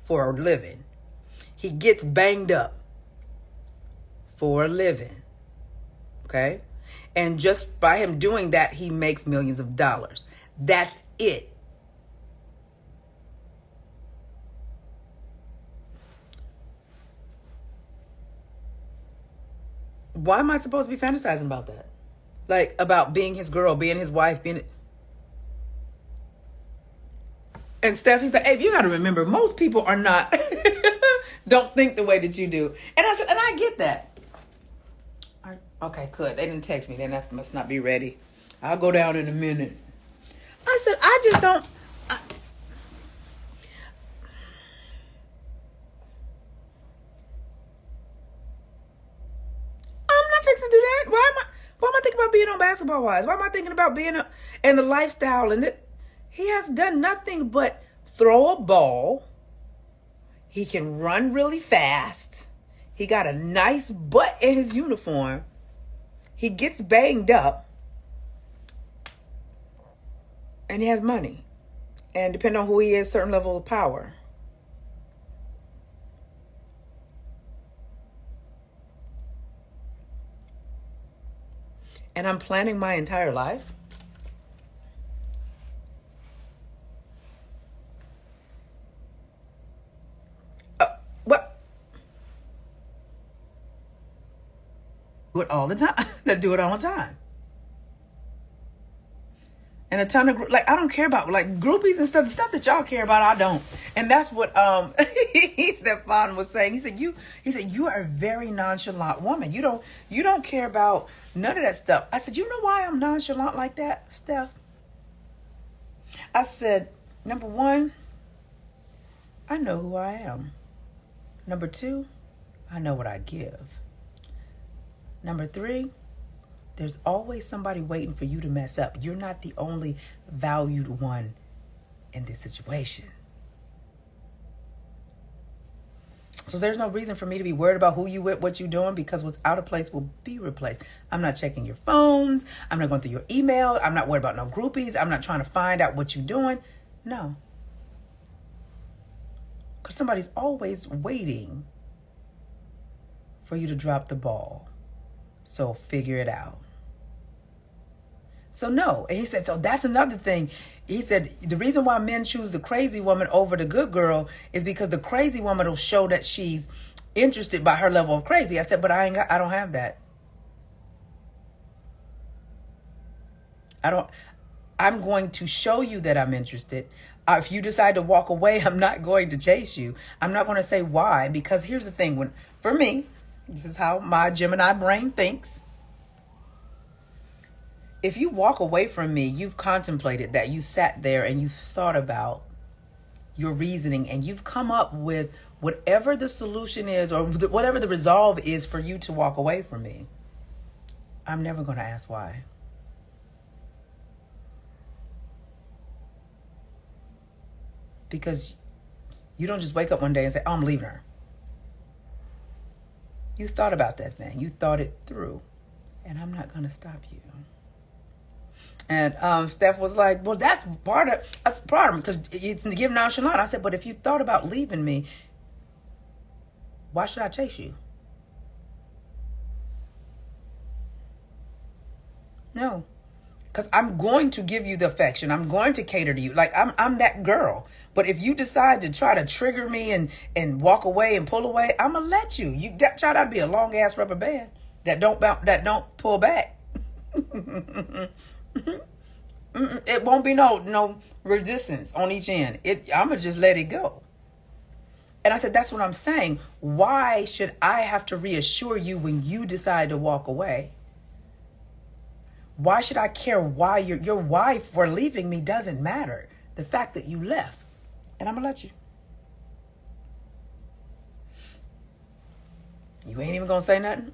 for a living. He gets banged up for a living. Okay? And just by him doing that, he makes millions of dollars. That's it. Why am I supposed to be fantasizing about that? Like, about being his girl, being his wife, being... And Steph, he's like, hey, you got to remember, most people are not... don't think the way that you do. And I said, and I get that. Okay, good. They didn't text me. Then that must not be ready. I'll go down in a minute. I said, I just don't... I'm not fixing to do that. Why am I thinking about being on Basketball Wives? Why am I thinking about being and the lifestyle and it? He has done nothing but throw a ball. He can run really fast. He got a nice butt in his uniform. He gets banged up. And he has money. And depending on who he is, certain level of power. And I'm planning my entire life. What? Do it all the time. They do it all the time. And a ton of, like, I don't care about, like, groupies and stuff. The stuff that y'all care about, I don't. And that's what Stefan was saying. He said, you are a very nonchalant woman. You don't care about none of that stuff. I said, you know why I'm nonchalant like that, Steph? I said, number one, I know who I am. Number two, I know what I give. Number three, there's always somebody waiting for you to mess up. You're not the only valued one in this situation. So there's no reason for me to be worried about who you with, what you're doing, because what's out of place will be replaced. I'm not checking your phones. I'm not going through your email. I'm not worried about no groupies. I'm not trying to find out what you're doing. No. Because somebody's always waiting for you to drop the ball. So figure it out. So no. And he said, so that's another thing. He said, the reason why men choose the crazy woman over the good girl is because the crazy woman will show that she's interested by her level of crazy. I said, but I don't have that. I'm going to show you that I'm interested. If you decide to walk away, I'm not going to chase you. I'm not going to say why, because here's the thing. For me, this is how my Gemini brain thinks. If you walk away from me, you've contemplated that. You sat there and you thought about your reasoning and you've come up with whatever the solution is or whatever the resolve is for you to walk away from me. I'm never going to ask why. Because you don't just wake up one day and say, oh, I'm leaving her. You thought about that thing. You thought it through. And I'm not going to stop you. And Steph was like, well, that's part of it, because it's to give nonchalant. I said, but if you thought about leaving me, why should I chase you? No. Because I'm going to give you the affection. I'm going to cater to you. Like, I'm that girl. But if you decide to try to trigger me and walk away and pull away, I'm going to let you. You got try to be a long-ass rubber band that don't pull back. It won't be no resistance on each end. I'm going to just let it go. And I said, that's what I'm saying. Why should I have to reassure you when you decide to walk away? Why should I care why your wife for leaving me doesn't matter. The fact that you left. And I'm going to let you. You ain't even going to say nothing?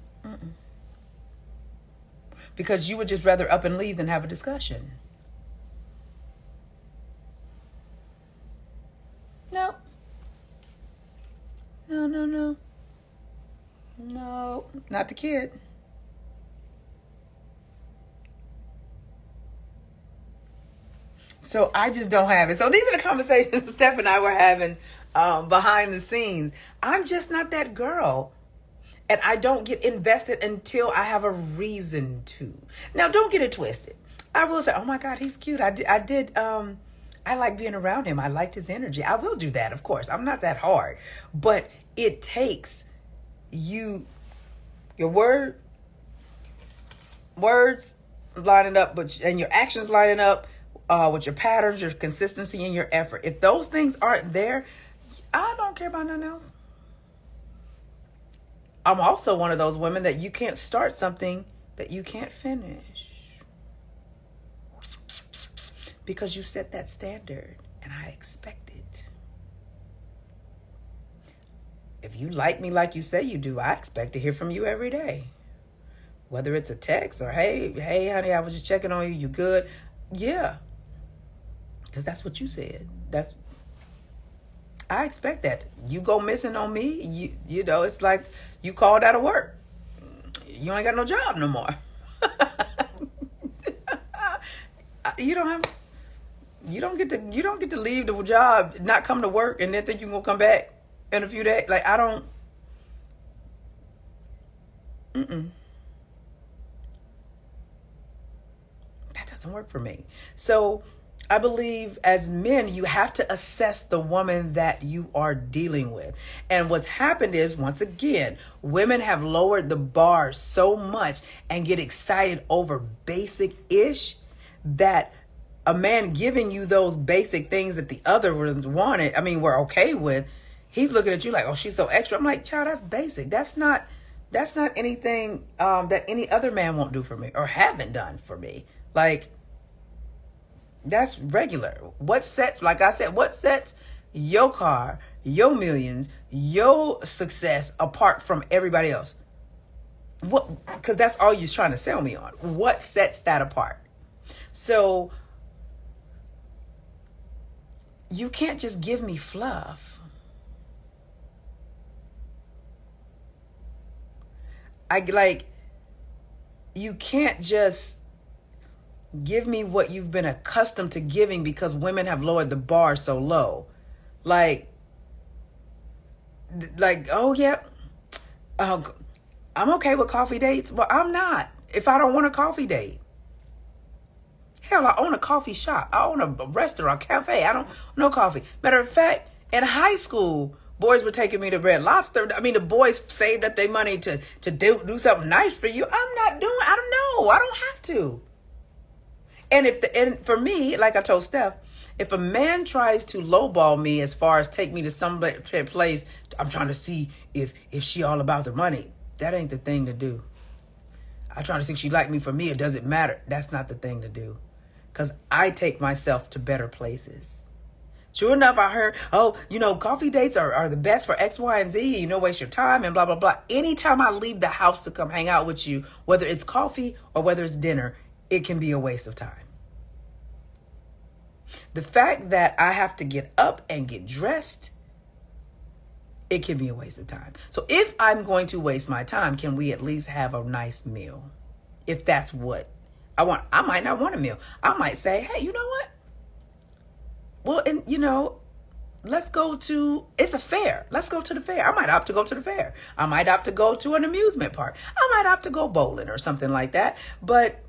Because you would just rather up and leave than have a discussion. No. No. No, not the kid. So I just don't have it. So these are the conversations Steph and I were having behind the scenes. I'm just not that girl. And I don't get invested until I have a reason to. Now, don't get it twisted. I will say, oh my God, he's cute. I like being around him. I liked his energy. I will do that, of course. I'm not that hard. But it takes your words lining up, and your actions lining up with your patterns, your consistency, and your effort. If those things aren't there, I don't care about nothing else. I'm also one of those women that you can't start something that you can't finish. Because you set that standard and I expect it. If you like me like you say you do, I expect to hear from you every day. Whether it's a text or, hey, honey, I was just checking on you. You good? Yeah. Because that's what you said. I expect that. You go missing on me, you know, it's like you called out of work. You ain't got no job no more. You don't get to leave the job, not come to work, and then think you're gonna come back in a few days. Like, I don't. That doesn't work for me. So I believe as men, you have to assess the woman that you are dealing with. And what's happened is, once again, women have lowered the bar so much and get excited over basic-ish that a man giving you those basic things that the other ones wanted, were okay with, he's looking at you like, oh, she's so extra. I'm like, child, that's basic. That's not anything that any other man won't do for me or haven't done for me. Like, that's regular. What sets your car, your millions, your success apart from everybody else? What? Because that's all you're trying to sell me on. What sets that apart? So you can't just give me fluff. You can't just give me what you've been accustomed to giving because women have lowered the bar so low. Like, oh yeah, I'm okay with coffee dates. Well, I'm not if I don't want a coffee date. Hell, I own a coffee shop. I own a restaurant, cafe. I don't know coffee. Matter of fact, in high school, boys were taking me to Red Lobster. The boys saved up their money to do something nice for you. I'm not doing. I don't know. I don't have to. And for me, like I told Steph, if a man tries to lowball me as far as take me to some place, I'm trying to see if she all about the money. That ain't the thing to do. I'm trying to see if she like me for me. It doesn't matter. That's not the thing to do. Because I take myself to better places. Sure enough, I heard, coffee dates are the best for X, Y, and Z. You don't waste your time and blah, blah, blah. Anytime I leave the house to come hang out with you, whether it's coffee or whether it's dinner, it can be a waste of time. The fact that I have to get up and get dressed, it can be a waste of time. So if I'm going to waste my time, can we at least have a nice meal? If that's what I want. I might not want a meal. I might say, hey, you know what? Well, and let's go to, it's a fair. Let's go to the fair. I might opt to go to the fair. I might opt to go to an amusement park. I might opt to go bowling or something like that. But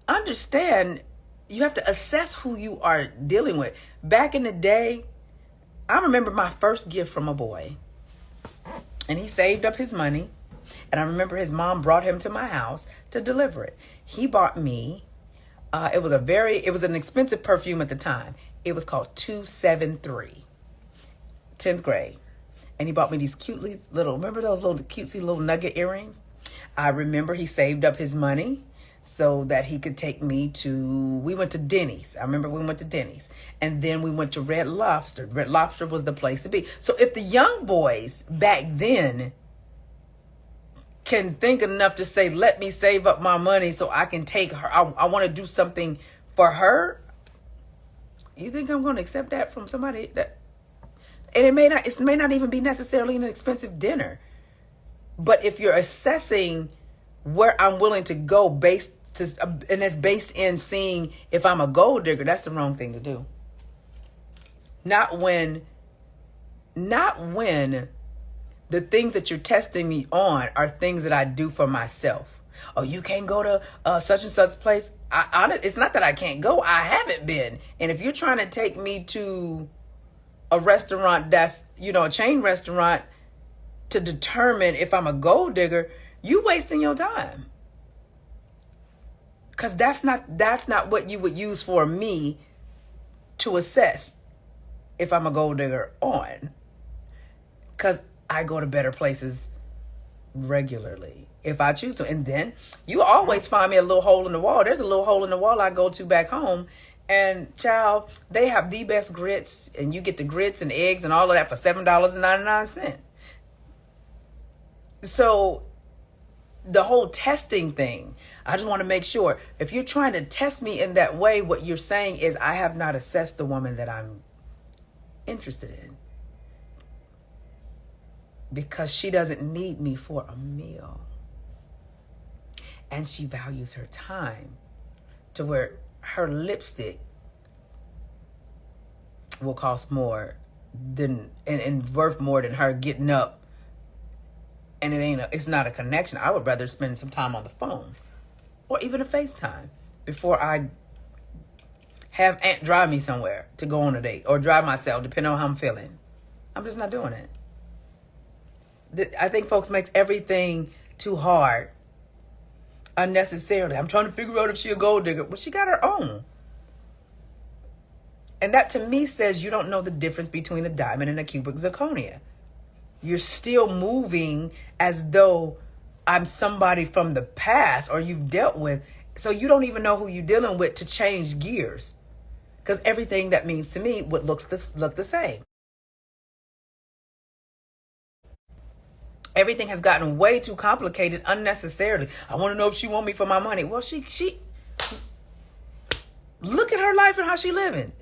understand, you have to assess who you are dealing with. Back in the day, I remember my first gift from a boy. And he saved up his money. And I remember his mom brought him to my house to deliver it. He bought me, it was an expensive perfume at the time. It was called 273, 10th grade. And he bought me these remember those little cutesy little nugget earrings? I remember he saved up his money so that he could take me we went to Denny's. I remember we went to Denny's. And then we went to Red Lobster. Red Lobster was the place to be. So if the young boys back then can think enough to say, let me save up my money so I can take her, I want to do something for her, you think I'm going to accept that from somebody that, and it may not even be necessarily an expensive dinner. But if you're assessing where I'm willing to go and that's based in seeing if I'm a gold digger, that's the wrong thing to do. Not when Not when the things that you're testing me on are things that I do for myself. Oh, you can't go to such and such place. It's not that I can't go. I haven't been. And if you're trying to take me to a restaurant that's, a chain restaurant to determine if I'm a gold digger, you wasting your time. Because that's not what you would use for me to assess if I'm a gold digger on. Because I go to better places regularly if I choose to. And then you always find me a little hole in the wall. There's a little hole in the wall I go to back home. And child, they have the best grits, and you get the grits and eggs and all of that for $7.99. So the whole testing thing, I just want to make sure if you're trying to test me in that way, what you're saying is I have not assessed the woman that I'm interested in, because she doesn't need me for a meal. And she values her time to where her lipstick will cost more than and worth more than her getting up. And it's not a connection. I would rather spend some time on the phone or even a FaceTime before I have Aunt drive me somewhere to go on a date, or drive myself, depending on how I'm feeling. I'm just not doing it. I think folks makes everything too hard unnecessarily. I'm trying to figure out if she a gold digger. Well, she got her own. And that to me says you don't know the difference between a diamond and a cubic zirconia. You're still moving as though I'm somebody from the past or you've dealt with. So you don't even know who you're dealing with to change gears. Because everything that means to me would look the same. Everything has gotten way too complicated unnecessarily. I want to know if she want me for my money. Well, she look at her life and how she living.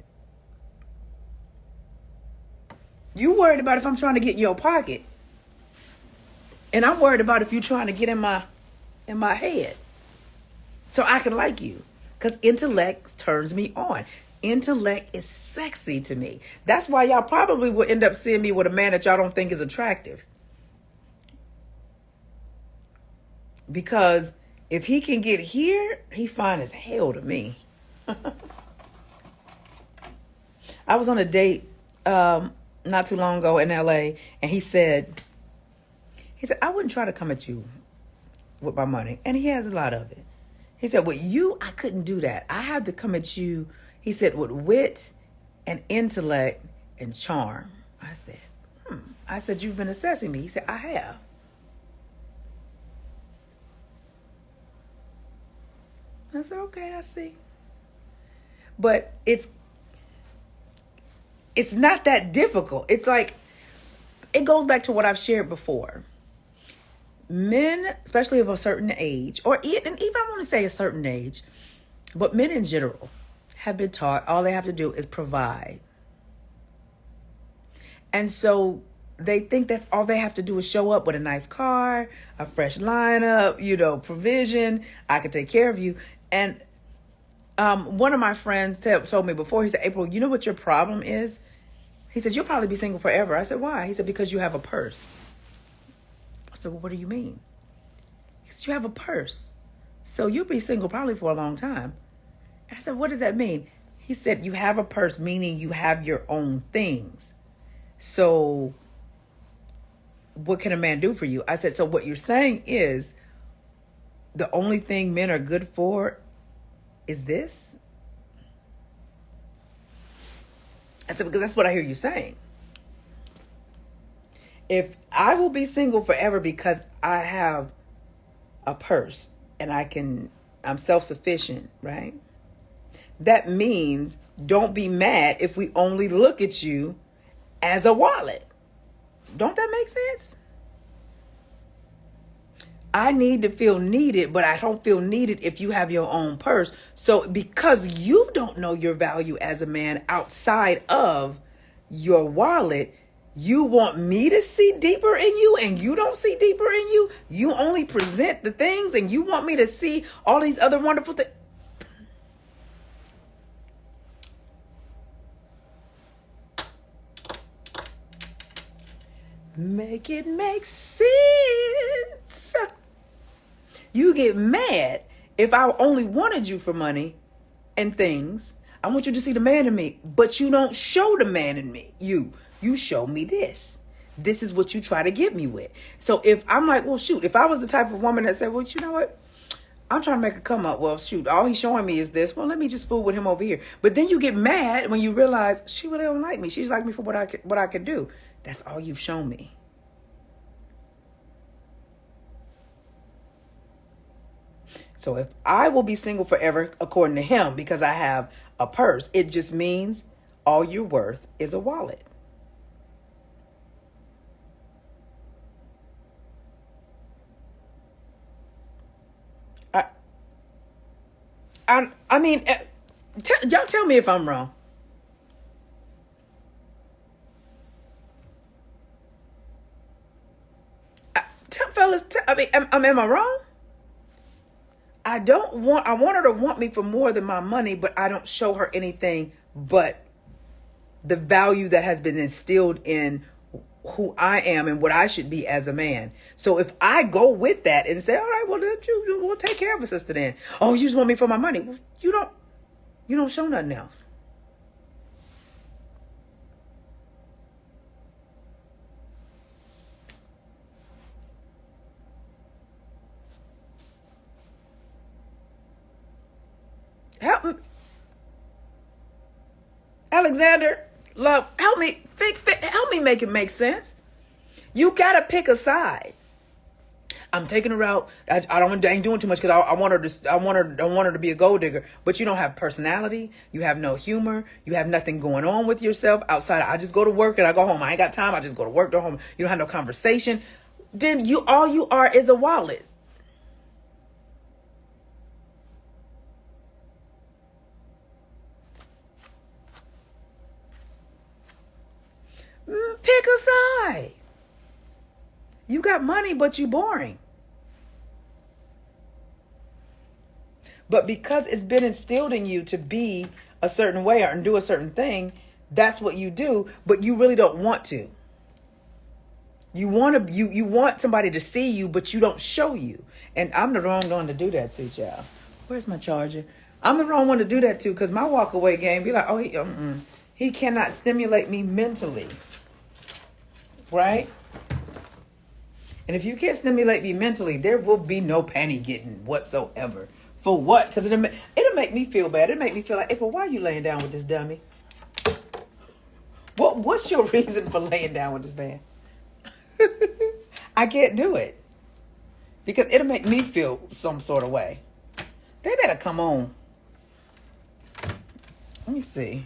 You worried about if I'm trying to get in your pocket. And I'm worried about if you're trying to get in my head. So I can like you. Because intellect turns me on. Intellect is sexy to me. That's why y'all probably will end up seeing me with a man that y'all don't think is attractive. Because if he can get here, he fine as hell to me. I was on a date not too long ago in LA, and he said, I wouldn't try to come at you with my money. And he has a lot of it. He said, with you, I couldn't do that. I have to come at you, he said, with wit and intellect and charm. I said, I said, you've been assessing me. He said, I have. I said, okay, I see. But it's not that difficult. It's like, it goes back to what I've shared before. Men, especially of a certain age, and even I want to say a certain age, but men in general have been taught all they have to do is provide. And so they think that's all they have to do is show up with a nice car, a fresh lineup, provision. I can take care of you. And one of my friends told me before, he said, April, you know what your problem is? He said, you'll probably be single forever. I said, why? He said, because you have a purse. I said, well, what do you mean? He said, you have a purse. So you'll be single probably for a long time. And I said, what does that mean? He said, you have a purse, meaning you have your own things. So what can a man do for you? I said, so what you're saying is the only thing men are good for is this? I said, because that's what I hear you saying. If I will be single forever because I have a purse and I'm self-sufficient, right? That means don't be mad if we only look at you as a wallet. Don't that make sense? I need to feel needed, but I don't feel needed if you have your own purse. So because you don't know your value as a man outside of your wallet, you want me to see deeper in you and you don't see deeper in you. You only present the things and you want me to see all these other wonderful things. Make it make sense. You get mad if I only wanted you for money and things. I want you to see the man in me, but you don't show the man in me. You show me this. This is what you try to get me with. So if I'm like, well, shoot, if I was the type of woman that said, well, you know what? I'm trying to make a come up. Well, shoot, all he's showing me is this. Well, let me just fool with him over here. But then you get mad when you realize she really don't like me. She's like me for what I could do. That's all you've shown me. So if I will be single forever, according to him, because I have a purse, it just means all you're worth is a wallet. I mean, y'all tell me if I'm wrong. Fellas, am I wrong? I want her to want me for more than my money, but I don't show her anything but the value that has been instilled in who I am and what I should be as a man. So if I go with that and say, all right, well, we'll take care of a sister then. Oh, you just want me for my money. Well, you don't show nothing else. Help me. Alexander, love, help me help me make it make sense. You gotta pick a side. I'm taking her out. I ain't doing too much because I want her to be a gold digger. But you don't have personality. You have no humor. You have nothing going on with yourself outside. I just go to work and I go home. I ain't got time. I just go to work, go home. You don't have no conversation. Then all you are is a wallet. Pick a side. You got money, but you boring. But because it's been instilled in you to be a certain way or do a certain thing, that's what you do, but you really don't want to. You want somebody to see you, but you don't show you. And I'm the wrong one to do that to, child. Where's my charger? I'm the wrong one to do that to because my walk away game be like, oh, he cannot stimulate me mentally. Right? And if you can't stimulate me mentally, there will be no panty getting whatsoever. For what? Because it'll make me feel bad. It'll make me feel like, April, why are you laying down with this dummy? What's your reason for laying down with this man? I can't do it. Because it'll make me feel some sort of way. They better come on. Let me see.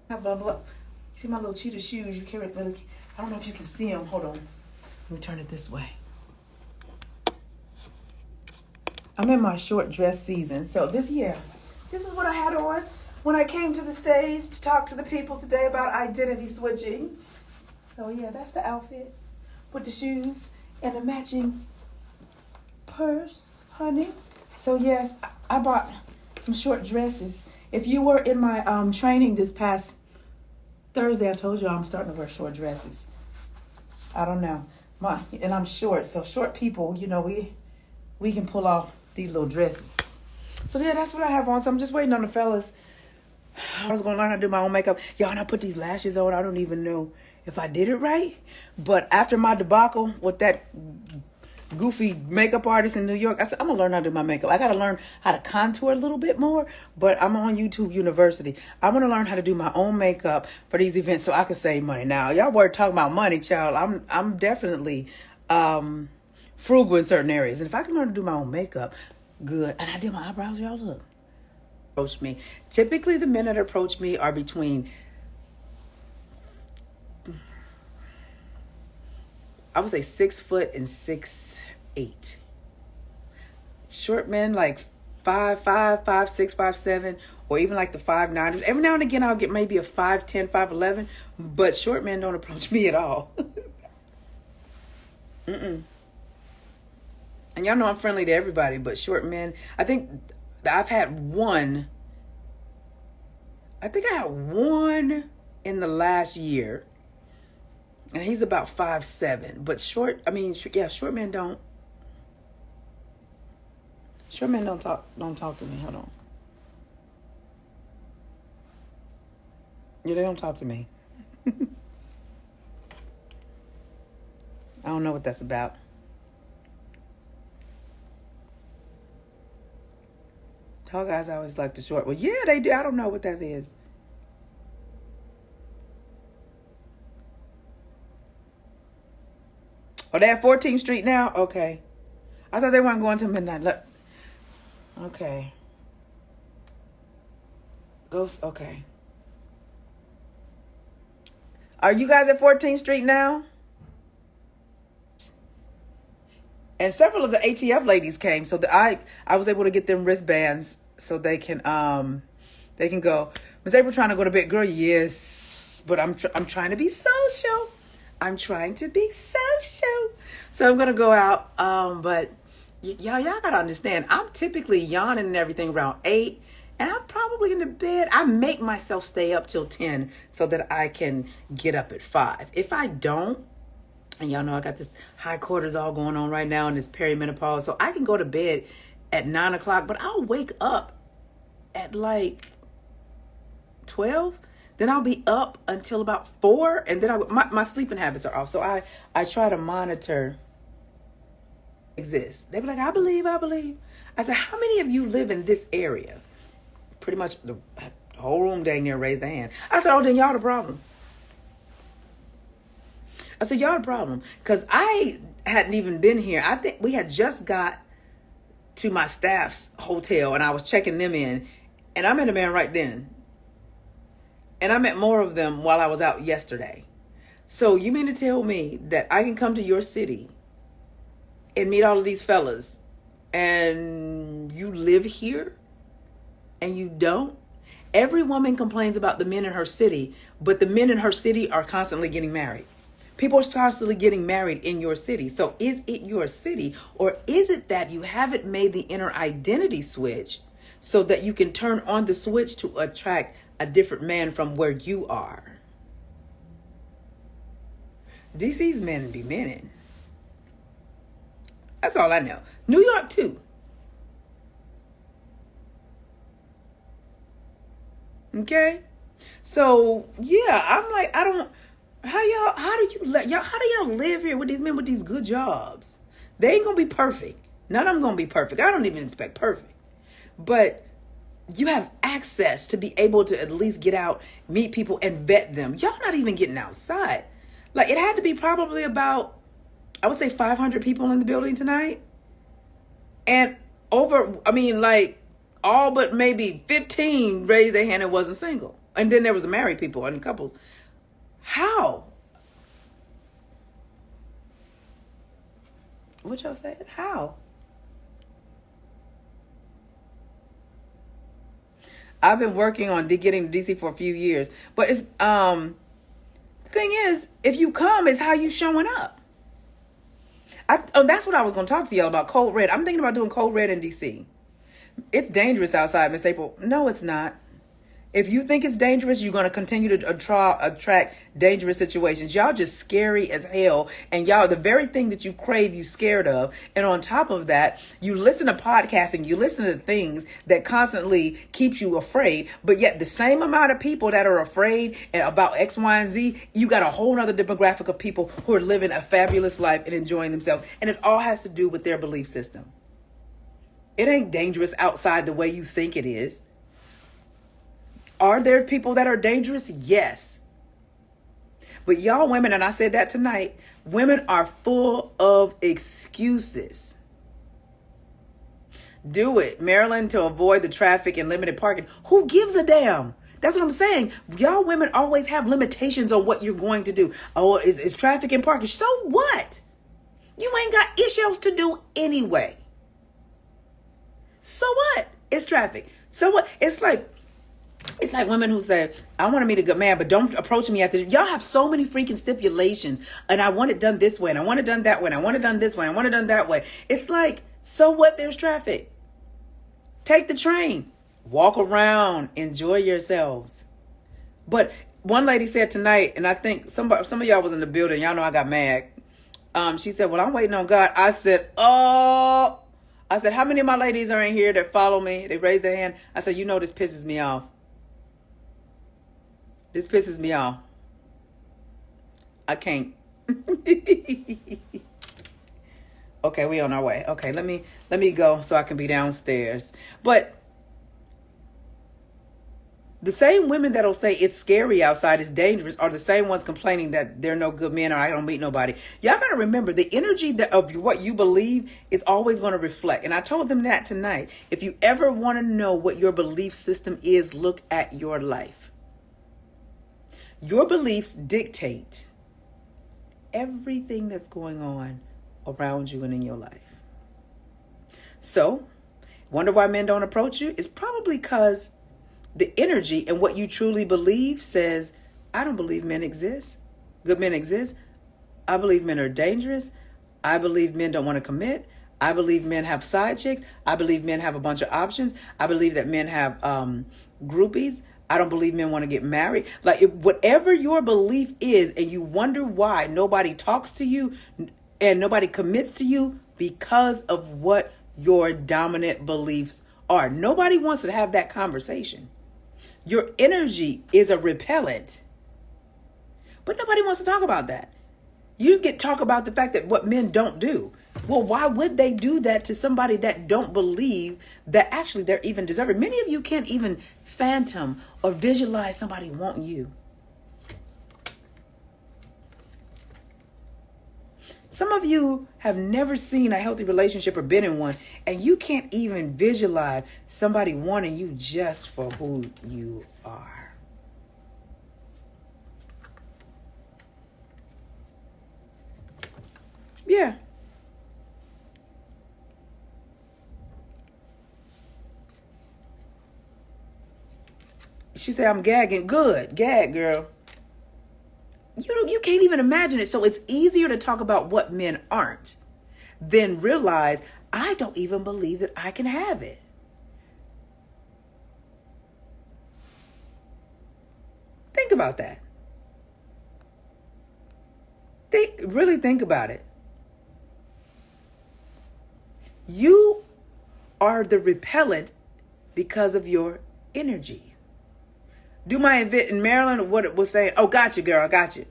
Blah, blah. See my little cheetah shoes? You can't really. I don't know if you can see them. Hold on. Let me turn it this way. I'm in my short dress season. So this is what I had on when I came to the stage to talk to the people today about identity switching. So yeah, that's the outfit with the shoes and the matching purse, honey. So yes, I bought some short dresses. If you were in my training this past Thursday, I told you I'm starting to wear short dresses. I don't know. And I'm short, so short people, we can pull off these little dresses. So yeah, that's what I have on. So I'm just waiting on the fellas. I was gonna learn how to do my own makeup. Y'all, and I put these lashes on. I don't even know if I did it right. But after my debacle with that goofy makeup artist in New York, I said, I'm gonna learn how to do my makeup. I gotta learn how to contour a little bit more, but I'm on YouTube University. I want to learn how to do my own makeup for these events so I can save money. Now, y'all were talking about money, child. I'm definitely frugal in certain areas. And if I can learn to do my own makeup, good. And I did my eyebrows, y'all look. Approach me. Typically the men that approach me are between, I would say 6 foot and 6'8". Short men like 5'5", 5'6", 5'7", or even like the 5'9". Every now and again I'll get maybe a 5'10", 5'11", but short men don't approach me at all. And y'all know I'm friendly to everybody, but short men, I think I've had one I think I had one in the last year, and he's about 5'7". But short, I mean, yeah, short men don't. Short men don't talk to me. Hold on. Yeah, they don't talk to me. I don't know what that's about. Tall guys always like the short. Well, yeah, they do. I don't know what that is. Oh, they at 14th Street now? Okay. I thought they weren't going to midnight. Look. Okay. Ghost. Okay. Are you guys at 14th Street now? And several of the ATF ladies came, so that I was able to get them wristbands so they can go. Miss April trying to go to bed, girl. Yes, but I'm trying to be social. I'm trying to be social, so I'm gonna go out. But y'all gotta understand, I'm typically yawning and everything around 8, and I'm probably in the bed. I make myself stay up till 10 so that I can get up at 5. If I don't. And y'all know I got this high cortisol going on right now and this perimenopause. So I can go to bed at 9 o'clock, but I'll wake up at like 12. Then I'll be up until about 4. And then my sleeping habits are off. So I try to monitor exists. They be like, I believe. I said, how many of you live in this area? Pretty much the whole room dang near raised their hand. I said, oh, then y'all the problem. I said, y'all the problem. Because I hadn't even been here. I think we had just got to my staff's hotel and I was checking them in. And I met a man right then. And I met more of them while I was out yesterday. So you mean to tell me that I can come to your city and meet all of these fellas and you live here and you don't? Every woman complains about the men in her city, but the men in her city are constantly getting married. People are constantly getting married in your city. So is it your city, or is it that you haven't made the inner identity switch so that you can turn on the switch to attract a different man from where you are? DC's men be menin'. That's all I know. New York too. Okay? So yeah, I'm like, how do y'all live here with these men with these good jobs? They ain't gonna be perfect. None of them gonna be perfect. I don't even expect perfect. But you have access to be able to at least get out, meet people, and vet them. Y'all not even getting outside. Like, it had to be probably about, I would say 500 people in the building tonight. And all but maybe 15 raised their hand and wasn't single. And then there was the married people and couples. How? What y'all said? How? I've been working on getting to DC for a few years, but it's the thing is, if you come, it's how you showing up. That's what I was going to talk to y'all about. Code Red. I'm thinking about doing Code Red in DC. It's dangerous outside, Miss April. No, it's not. If you think it's dangerous, you're going to continue to attract dangerous situations. Y'all just scary as hell. And y'all, the very thing that you crave, you scared of. And on top of that, you listen to podcasting, you listen to things that constantly keeps you afraid. But yet the same amount of people that are afraid about X, Y, and Z, you got a whole nother demographic of people who are living a fabulous life and enjoying themselves. And it all has to do with their belief system. It ain't dangerous outside the way you think it is. Are there people that are dangerous? Yes. But y'all women, and I said that tonight, women are full of excuses. Do it, Maryland, to avoid the traffic and limited parking. Who gives a damn? That's what I'm saying. Y'all women always have limitations on what you're going to do. Oh, it's traffic and parking. So what? You ain't got issues to do anyway. So what? It's traffic. So what? It's like women who say, I want to meet a good man, but don't approach me after. Y'all have so many freaking stipulations. And I want it done this way. And I want it done that way. And I want it done this way. And I want it done that way. It's like, so what? There's traffic. Take the train. Walk around. Enjoy yourselves. But one lady said tonight, and I think some of y'all was in the building. Y'all know I got mad. She said, well, I'm waiting on God. I said, oh. I said, how many of my ladies are in here that follow me? They raised their hand. I said, you know, this pisses me off. This pisses me off. I can't. Okay, we on our way. Okay, let me go so I can be downstairs. But the same women that'll say it's scary outside, it's dangerous, are the same ones complaining that there are no good men or I don't meet nobody. Y'all got to remember the energy of what you believe is always going to reflect. And I told them that tonight. If you ever want to know what your belief system is, look at your life. Your beliefs dictate everything that's going on around you and in your life. So, wonder why men don't approach you? It's probably because the energy and what you truly believe says, I don't believe men exist. Good men exist. I believe men are dangerous. I believe men don't want to commit. I believe men have side chicks. I believe men have a bunch of options. I believe that men have groupies. I don't believe men want to get married. Like whatever your belief is, and you wonder why nobody talks to you and nobody commits to you because of what your dominant beliefs are. Nobody wants to have that conversation. Your energy is a repellent. But nobody wants to talk about that. You just talk about the fact that what men don't do. Well, why would they do that to somebody that don't believe that actually they're even deserving? Many of you can't even phantom or visualize somebody wanting you. Some of you have never seen a healthy relationship or been in one, and you can't even visualize somebody wanting you just for who you are. Yeah. She said, I'm gagging. Good. Gag, girl. You can't even imagine it. So it's easier to talk about what men aren't than realize I don't even believe that I can have it. Think about that. Really think about it. You are the repellent because of your energy. Do my event in Maryland, what it was saying, oh, gotcha, girl, I got you.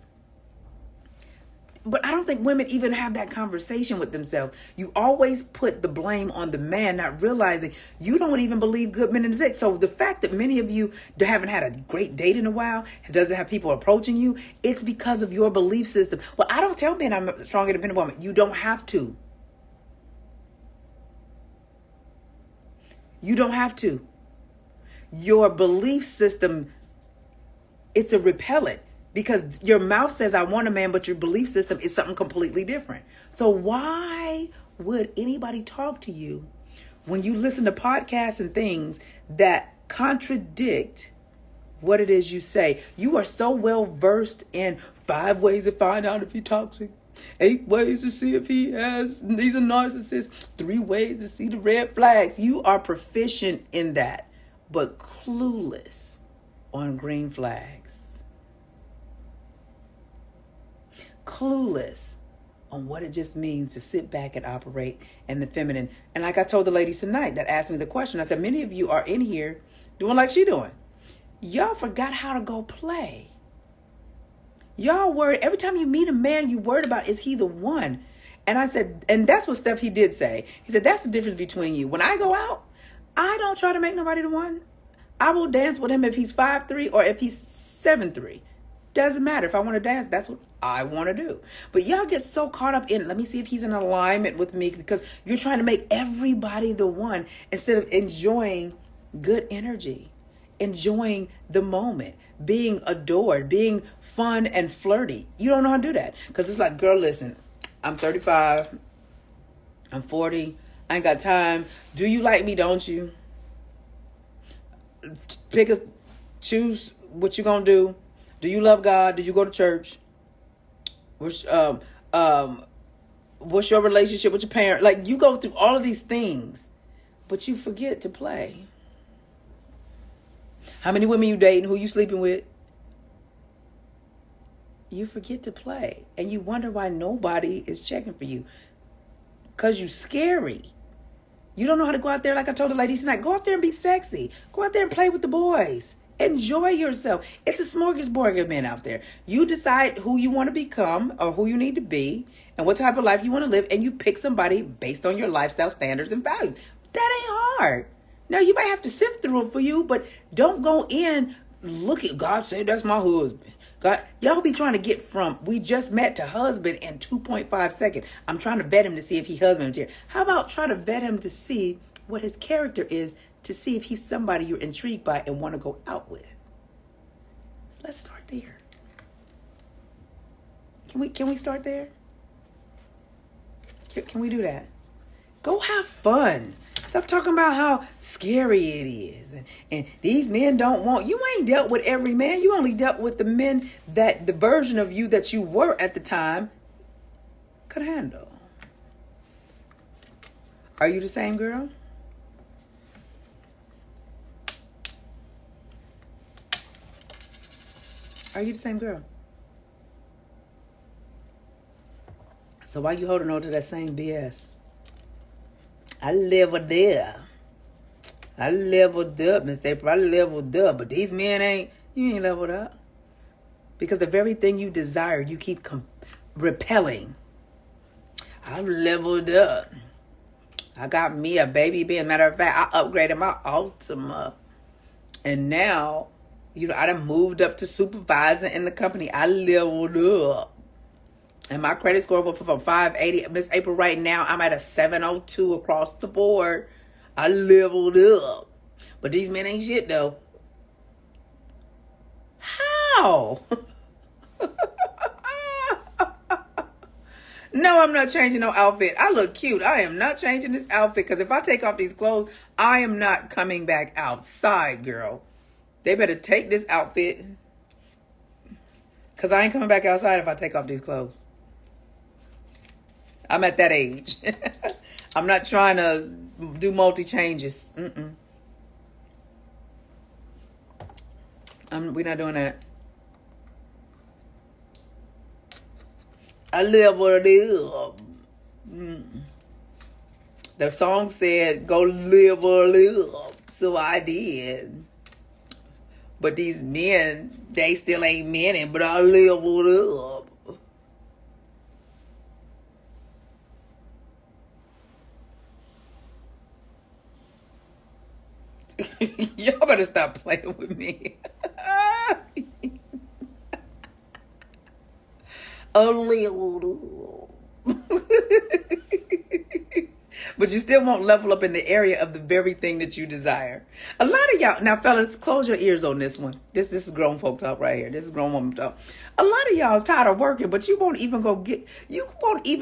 But I don't think women even have that conversation with themselves. You always put the blame on the man, not realizing you don't even believe good men exist. So the fact that many of you haven't had a great date in a while, and doesn't have people approaching you, it's because of your belief system. Well, I don't tell men I'm a strong, independent woman. You don't have to. You don't have to. Your belief system, it's a repellent because your mouth says I want a man, but your belief system is something completely different. So why would anybody talk to you when you listen to podcasts and things that contradict what it is you say? You are so well versed in 5 ways to find out if you're toxic, 8 ways to see if he's a narcissist, 3 ways to see the red flags. You are proficient in that, but clueless on green flags. Clueless on what it just means to sit back and operate in the feminine. And like I told the ladies tonight that asked me the question, I said, many of you are in here doing like she doing. Y'all forgot how to go play. Y'all worried. Every time you meet a man, you worried about, is he the one? And I said, and that's what Steph, he did say. He said, that's the difference between you. When I go out, I don't try to make nobody the one. I will dance with him if he's 5'3" or if he's 7'3". Doesn't matter. If I want to dance, that's what I want to do. But y'all get so caught up in, let me see if he's in alignment with me, because you're trying to make everybody the one instead of enjoying good energy, enjoying the moment, being adored, being fun and flirty. You don't know how to do that because it's like, girl, listen, I'm 35. I'm 40. I ain't got time. Do you like me? Don't you? Choose what you're going to do. Do you love God? Do you go to church? What's your relationship with your parent? Like, you go through all of these things, but you forget to play. How many women you dating? Who you sleeping with? you forget to play. And you wonder why nobody is checking for you. Because you're scary. You don't know how to go out there, like I told the ladies tonight. Go out there and be sexy. Go out there and play with the boys. Enjoy yourself. It's a smorgasbord of men out there. You decide who you want to become or who you need to be and what type of life you want to live, and you pick somebody based on your lifestyle standards and values. That ain't hard. Now, you might have to sift through it for you, but don't go in, look at God said that's my husband. God, y'all be trying to get from we just met to husband in 2.5 seconds. I'm trying to vet him to see if he husband material. How about try to vet him to see what his character is, to see if he's somebody you're intrigued by and want to go out with? So let's start there. Can we start there? Can we do that? Go have fun. Stop talking about how scary it is. And these men don't want. You ain't dealt with every man. You only dealt with the men that the version of you that you were at the time could handle. Are you the same girl? Are you the same girl? So why you holding on to that same BS? I leveled up. I leveled up, Miss April. I leveled up. But these men ain't. You ain't leveled up. Because the very thing you desire, you keep repelling. I leveled up. I got me a baby bed. Matter of fact, I upgraded my Altima. And now, I done moved up to supervisor in the company. I leveled up. And my credit score went from 580. Miss April, right now, I'm at a 702 across the board. I leveled up. But these men ain't shit, though. How? No, I'm not changing no outfit. I look cute. I am not changing this outfit. Because if I take off these clothes, I am not coming back outside, girl. They better take this outfit. Because I ain't coming back outside if I take off these clothes. I'm at that age. I'm not trying to do multi-changes. We're not doing that. I leveled up. The song said, go level up. So I did. But these men, they still ain't men, but I leveled up. Y'all better stop playing with me. A little. But you still won't level up in the area of the very thing that you desire. A lot of y'all, now fellas, close your ears on this one. This is grown folk talk right here. This is grown woman talk. A lot of y'all is tired of working, but you won't even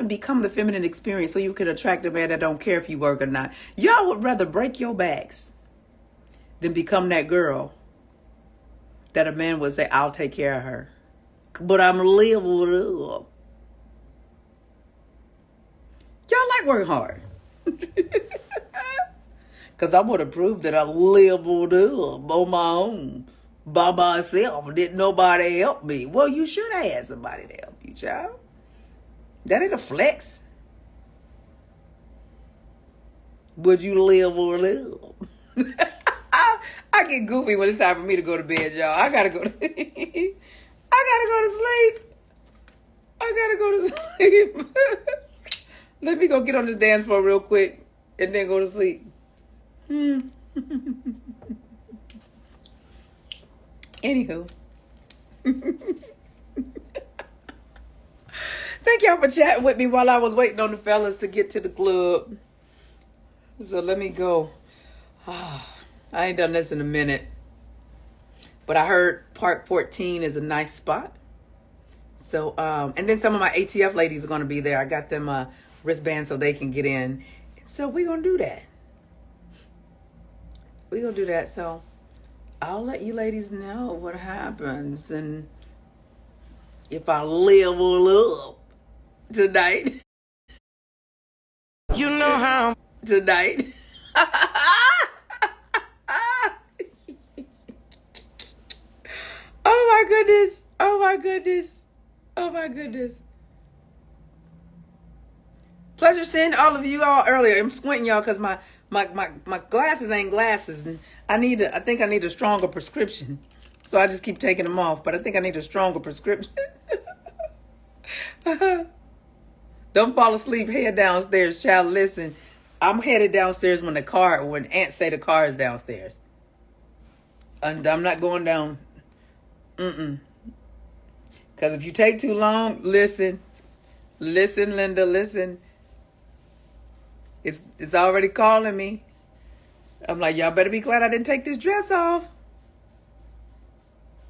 become the feminine experience so you can attract a man that don't care if you work or not. Y'all would rather break your backs than become that girl that a man would say, I'll take care of her. But I'm leveled up. Y'all like working hard. Because I want to prove that I leveled up on my own. By myself. Didn't nobody help me. Well, you should have had somebody to help you, child. That ain't a flex. But you leveled up. I get goofy when it's time for me to go to bed, y'all. I gotta go to sleep. Let me go get on this dance floor real quick and then go to sleep. Anywho. Thank y'all for chatting with me while I was waiting on the fellas to get to the club. So let me go. I ain't done this in a minute. But I heard Park 14 is a nice spot. So, and then some of my ATF ladies are going to be there. I got them a wristband so they can get in. So we're going to do that. So I'll let you ladies know what happens. And if I level up tonight. You know how. Tonight. Oh my goodness. Oh my goodness. Pleasure seeing all of you all earlier. I'm squinting y'all because my glasses ain't glasses, and I think I need a stronger prescription. So I just keep taking them off, but I think I need a stronger prescription. Don't fall asleep, head downstairs, child. Listen, I'm headed downstairs when Aunt say the car is downstairs. And I'm not going down. Because if you take too long, listen, Linda, listen. It's already calling me. I'm like, y'all better be glad I didn't take this dress off.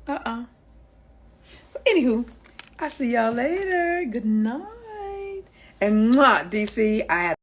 So anywho, I'll see y'all later. Good night. And DC, I had